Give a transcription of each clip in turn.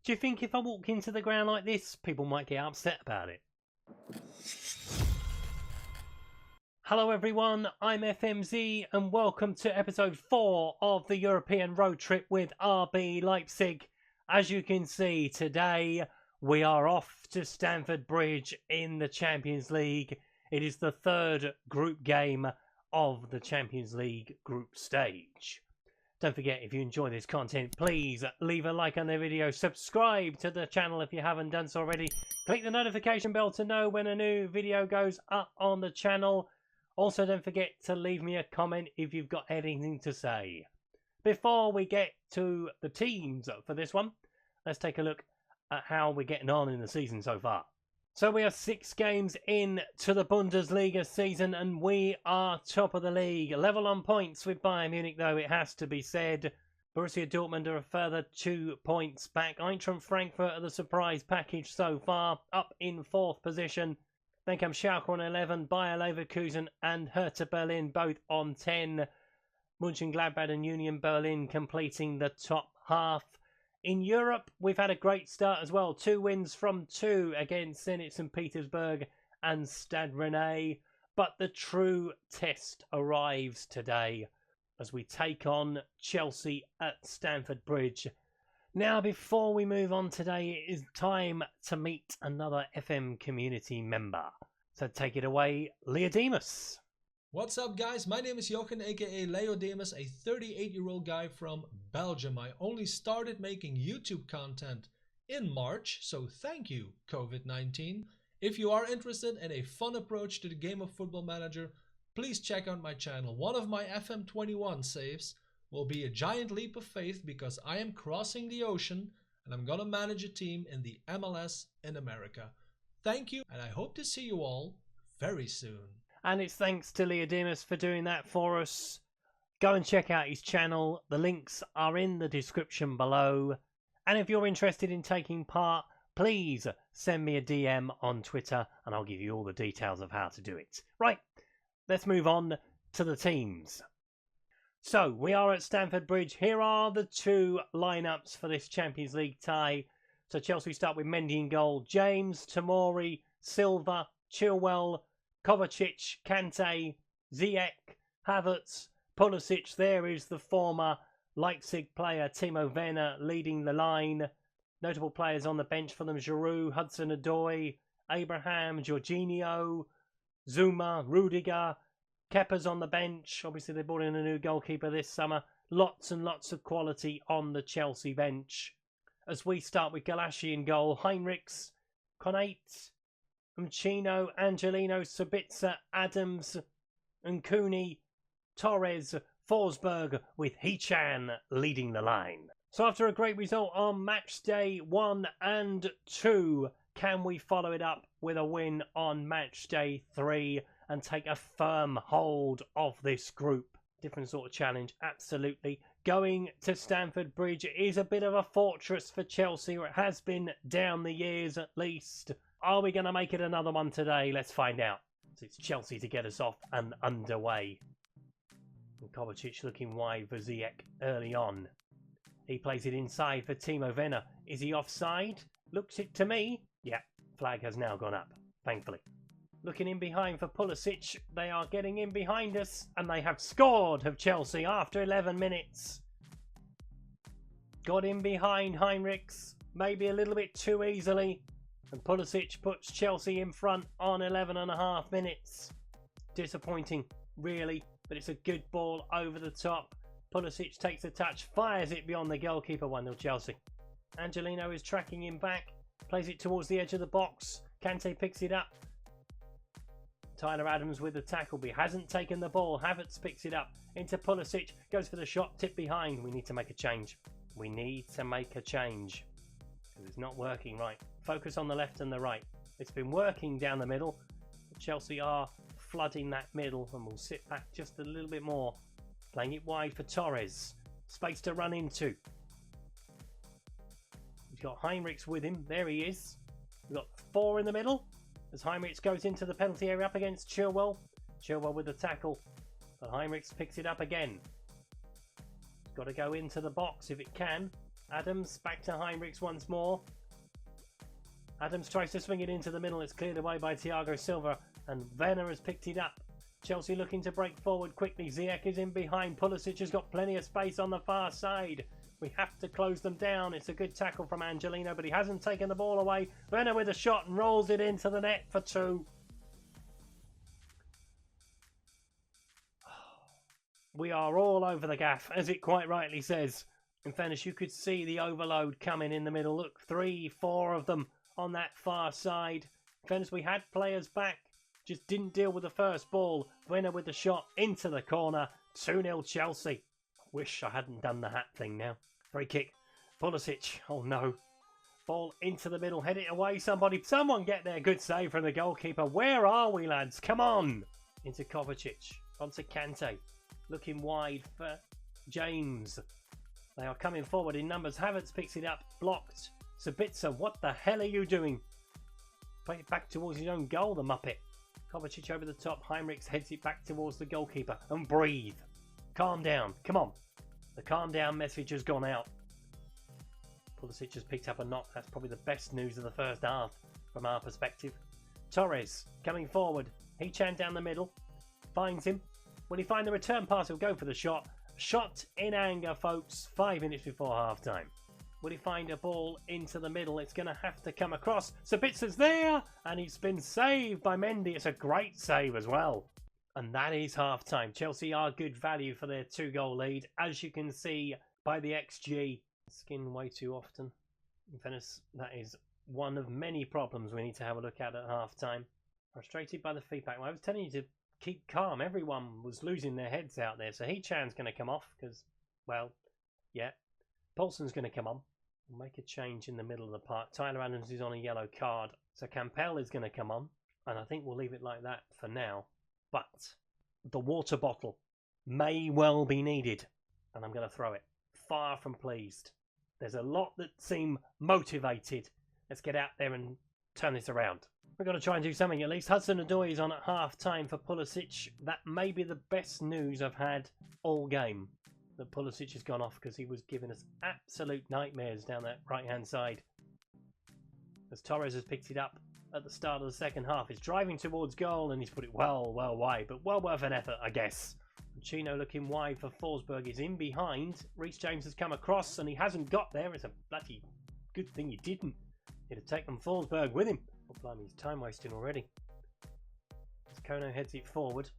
Do you think if I walk into the ground like this, people might get upset about it? Hello everyone, I'm FMZ and welcome to episode 4 of the European Roadtrip with RB Leipzig. As you can see, today we are off to Stamford Bridge in the Champions League. It is the third group game of the Champions League group stage. Don't forget, if you enjoy this content, please leave a like on the video, subscribe to the channel if you haven't done so already, click the notification bell to know when a new video goes up on the channel. Also, don't forget to leave me a comment if you've got anything to say. Before we get to the teams for this one, let's take a look at how we're getting on in the season so far. So we are 6 games in to the Bundesliga season and we are top of the league. Level on points with Bayern Munich though, it has to be said. Borussia Dortmund are a further 2 points back. Eintracht Frankfurt are the surprise package so far, up in 4th position. Then comes Schalke on 11, Bayer Leverkusen and Hertha Berlin both on 10. Mönchengladbach and Union Berlin completing the top half. In Europe, we've had a great start as well. 2 wins from 2 against Zenit St. Petersburg and Stade Rennais. But the true test arrives today as we take on Chelsea at Stamford Bridge. Now, before we move on today, it is time to meet another FM community member. So take it away, Leyodemus. What's up guys, my name is Jochen aka Leyodemus, a 38-year-old guy from Belgium. I only started making YouTube content in March, so thank you COVID-19. If you are interested in a fun approach to the game of Football Manager, please check out my channel. One of my FM21 saves will be a giant leap of faith because I am crossing the ocean and I'm gonna manage a team in the MLS in America. Thank you and I hope to see you all very soon. And it's thanks to Leyodemus for doing that for us. Go and check out his channel. The links are in the description below. And if you're interested in taking part, please send me a DM on Twitter and I'll give you all the details of how to do it. Right, let's move on to the teams. So, we are at Stamford Bridge. Here are the 2 lineups for this Champions League tie. So Chelsea start with Mendy in goal. James, Tomori, Silva, Chilwell, Kovacic, Kante, Ziyech, Havertz, Pulisic. There is the former Leipzig player Timo Werner leading the line. Notable players on the bench for them: Giroud, Hudson-Odoi, Abraham, Jorginho, Zuma, Rudiger. Kepa's on the bench. Obviously they brought in a new goalkeeper this summer. Lots and lots of quality on the Chelsea bench. As we start with Galassi in goal, Heinrichs, Konate, Umchino, Angelino, Sabitzer, Adams, Nkouni, Torres, Forsberg with Hichan leading the line. So after a great result on match day 1 and 2, can we follow it up with a win on match day 3 and take a firm hold of this group? Different sort of challenge, absolutely. Going to Stamford Bridge is a bit of a fortress for Chelsea, or it has been down the years at least. Are we going to make it another one today? Let's find out. So it's Chelsea to get us off and underway. And Kovacic looking wide for Ziyech early on. He plays it inside for Timo Werner. Is he offside? Looks it to me. Yeah, flag has now gone up, thankfully. Looking in behind for Pulisic. They are getting in behind us and they have scored, have Chelsea, after 11 minutes. Got in behind Heinrichs, maybe a little bit too easily. And Pulisic puts Chelsea in front on 11.5 minutes. Disappointing, really, but it's a good ball over the top. Pulisic takes a touch, fires it beyond the goalkeeper. 1-0 Chelsea. Angelino is tracking him back, plays it towards the edge of the box. Kante picks it up. Tyler Adams with the tackle, but he hasn't taken the ball. Havertz picks it up into Pulisic, goes for the shot, tip behind. We need to make a change. We need to make a change. It's not working right. Focus on the left and the right. It's been working down the middle. Chelsea are flooding that middle and will sit back just a little bit more. Playing it wide for Torres. Space to run into. He's got Heinrichs with him. There he is. We've got 4 in the middle. As Heinrichs goes into the penalty area up against Chilwell. Chilwell with the tackle. But Heinrichs picks it up again. Got to go into the box if it can. Adams back to Heinrichs once more. Adams tries to swing it into the middle. It's cleared away by Thiago Silva, and Werner has picked it up. Chelsea looking to break forward quickly. Ziyech is in behind. Pulisic has got plenty of space on the far side. We have to close them down. It's a good tackle from Angelino, but he hasn't taken the ball away. Werner with a shot and rolls it into the net for 2. We are all over the gaff, as it quite rightly says. In fairness, you could see the overload coming in the middle. Look, 3, 4 of them on that far side. In fairness, we had players back, just didn't deal with the first ball. Werner with the shot into the corner. 2-0 Chelsea. Wish I hadn't done the hat thing now. Free kick. Pulisic. Oh no. Ball into the middle. Head it away. Someone get there. Good save from the goalkeeper. Where are we, lads? Come on. Into Kovacic. Onto Kante. Looking wide for James. They are coming forward in numbers. Havertz picks it up. Blocked. Sabitzer, what the hell are you doing? Play it back towards his own goal, the Muppet. Kovacic over the top. Heinrichs heads it back towards the goalkeeper. And breathe. Calm down. Come on. The calm down message has gone out. Pulisic has picked up a knock. That's probably the best news of the first half from our perspective. Torres coming forward. He-Chan down the middle. Finds him. Will he find the return pass? He'll go for the shot. Shot in anger, folks. 5 minutes before half-time. Will he find a ball into the middle? It's going to have to come across. Sabitzer's there, and he's been saved by Mendy. It's a great save as well. And that is half-time. Chelsea are good value for their 2-goal lead. As you can see by the XG, skin way too often. In fairness, that is one of many problems we need to have a look at half-time. Frustrated by the feedback. Well, I was telling you to keep calm. Everyone was losing their heads out there. So He-Chan's going to come off because, well, yeah. Paulson's going to come on. We'll make a change in the middle of the park. Tyler Adams is on a yellow card. So Campbell is going to come on. And I think we'll leave it like that for now. But the water bottle may well be needed. And I'm going to throw it. Far from pleased. There's a lot that seem motivated. Let's get out there and turn this around. We're going to try and do something at least. Hudson-Odoi is on at half-time for Pulisic. That may be the best news I've had all game. That Pulisic has gone off because he was giving us absolute nightmares down that right-hand side. As Torres has picked it up at the start of the second half. He's driving towards goal and he's put it well wide. But well worth an effort, I guess. Chino looking wide for Forsberg is in behind. Reece James has come across and he hasn't got there. It's a bloody good thing he didn't. He'd have taken Forsberg with him. Oh, blimey, he's time wasting already. As Kono heads it forward.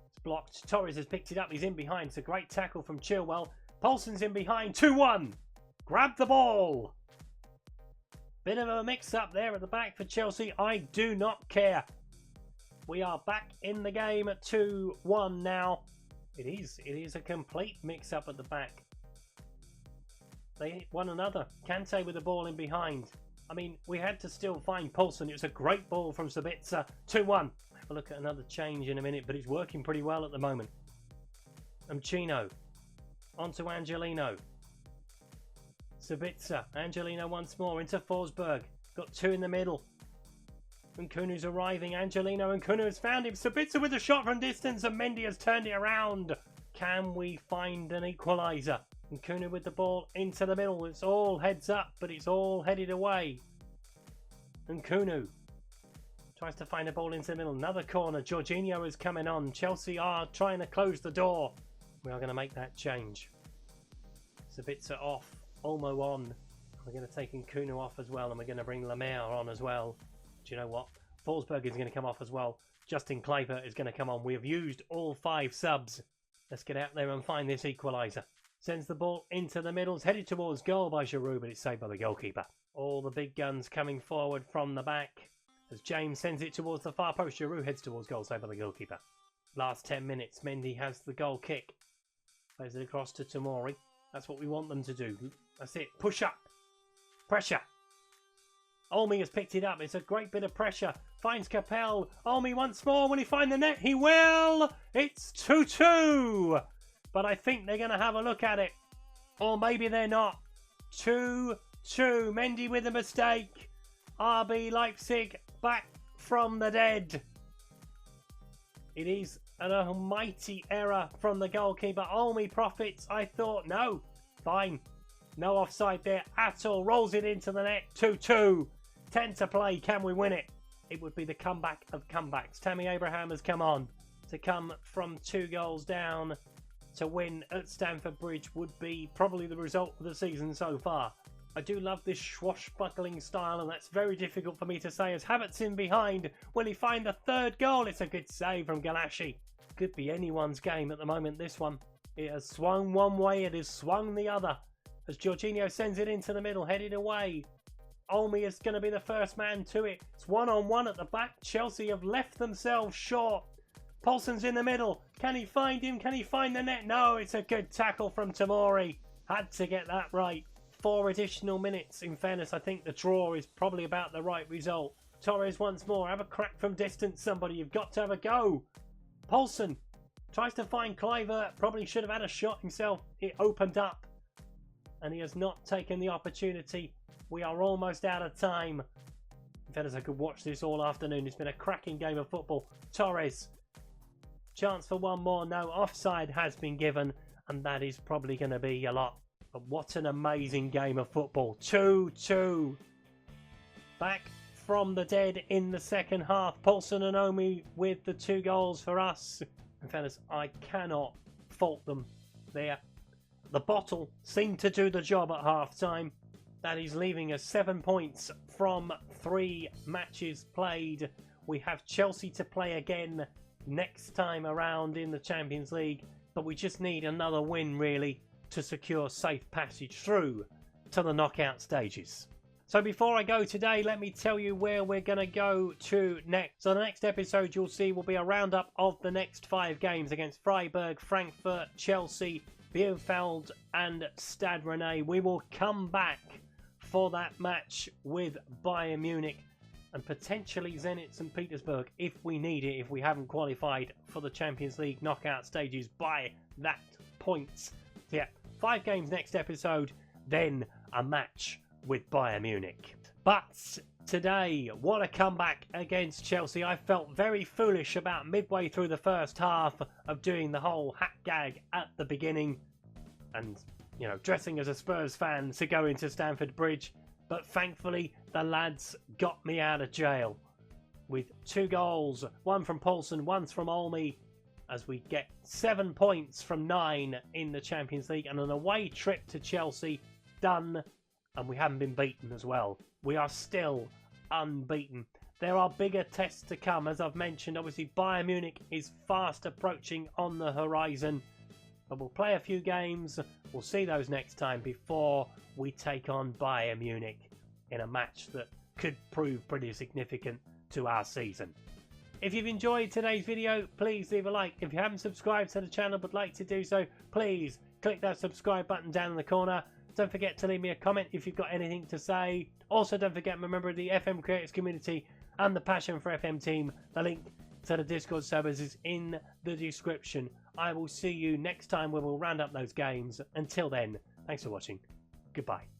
It's blocked. Torres has picked it up. He's in behind. It's a great tackle from Chilwell. Paulson's in behind. 2-1. Grab the ball. Bit of a mix-up there at the back for Chelsea. I do not care. We are back in the game at 2-1 now. It is a complete mix-up at the back. They hit one another. Kante with the ball in behind. I mean, we had to still find Paulson. It was a great ball from Sabitzer. 2-1. Have a look at another change in a minute, but it's working pretty well at the moment. Chino. Onto Angelino. Sabitzer. Angelino once more into Forsberg. Got 2 in the middle. And Kunu's arriving. Angelino and Kunu has found him. Sabitzer with a shot from distance and Mendy has turned it around. Can we find an equaliser? And Kunu with the ball into the middle. It's all heads up, but it's all headed away. And Kunu tries to find a ball into the middle. Another corner. Jorginho is coming on. Chelsea are trying to close the door. We are going to make that change. Sabitzer off. Olmo on. We're going to take Kunu off as well, and we're going to bring Lemaire on as well. Do you know what? Forsberg is going to come off as well. Justin Kluivert is going to come on. We have used all 5 subs. Let's get out there and find this equaliser. Sends the ball into the middle. It's headed towards goal by Giroud, but it's saved by the goalkeeper. All the big guns coming forward from the back. As James sends it towards the far post, Giroud heads towards goal, saved by the goalkeeper. Last 10 minutes, Mendy has the goal kick. Plays it across to Tomori. That's what we want them to do. That's it. Push up. Pressure. Olmi has picked it up. It's a great bit of pressure. Finds Capel. Olmi once more. Will he find the net? He will. It's 2-2. But I think they're going to have a look at it. Or maybe they're not. 2-2. Mendy with a mistake. RB Leipzig back from the dead. It is an almighty error from the goalkeeper. Olmi profits. I thought, no. Fine. No offside there at all. Rolls it into the net. 2-2. 10 to play. Can we win it? It would be the comeback of comebacks. Tammy Abraham has come on. To come from 2 goals down to win at Stamford Bridge would be probably the result of the season so far. I do love this swashbuckling style, and that's very difficult for me to say as Havertz in behind. Will he find the 3rd goal? It's a good save from Galashi. Could be anyone's game at the moment, this one. It has swung one way, it has swung the other. As Jorginho sends it into the middle, headed away. Olmi is going to be the first man to it. It's 1-on-1 at the back. Chelsea have left themselves short. Paulson's in the middle. Can he find him? Can he find the net? No, it's a good tackle from Tamori. Had to get that right. 4 additional minutes. In fairness, I think the draw is probably about the right result. Torres once more. Have a crack from distance, somebody. You've got to have a go. Paulson tries to find Kluivert. Probably should have had a shot himself. It opened up. And he has not taken the opportunity. We are almost out of time. In fairness, I could watch this all afternoon. It's been a cracking game of football. Torres. Chance for one more. No, offside has been given, and that is probably going to be a lot. But what an amazing game of football. 2-2. Back from the dead in the second half. Paulson and Omi with the 2 goals for us. In fairness, I cannot fault them there. The bottle seemed to do the job at half-time. That is leaving us 7 points from 3 matches played. We have Chelsea to play again next time around in the Champions League, but we just need another win really to secure safe passage through to the knockout stages. So before I go today, let me tell you where we're going to go to next. So the next episode you'll see will be a roundup of the next 5 games against Freiburg, Frankfurt, Chelsea, Bielefeld and Stade Rennais. We will come back for that match with Bayern Munich and potentially Zenit St. Petersburg if we need it, if we haven't qualified for the Champions League knockout stages by that point. Yeah, 5 games next episode, then a match with Bayern Munich. But today, what a comeback against Chelsea. I felt very foolish about midway through the first half of doing the whole hat gag at the beginning and, you know, dressing as a Spurs fan to go into Stamford Bridge. But thankfully, the lads got me out of jail with 2 goals, 1 from Paulson, 1 from Olmi, as we get 7 points from 9 in the Champions League and an away trip to Chelsea done, and we haven't been beaten as well. We are still unbeaten. There are bigger tests to come, as I've mentioned. Obviously, Bayern Munich is fast approaching on the horizon. But we'll play a few games. We'll see those next time before we take on Bayern Munich in a match that could prove pretty significant to our season. If you've enjoyed today's video, please leave a like. If you haven't subscribed to the channel but like to do so, please click that subscribe button down in the corner. Don't forget to leave me a comment if you've got anything to say. Also, don't forget I'm a member of the FM Creators community and the Passion for FM team. The link to the Discord servers is in the description. I will see you next time where we'll round up those games. Until then, thanks for watching. Goodbye.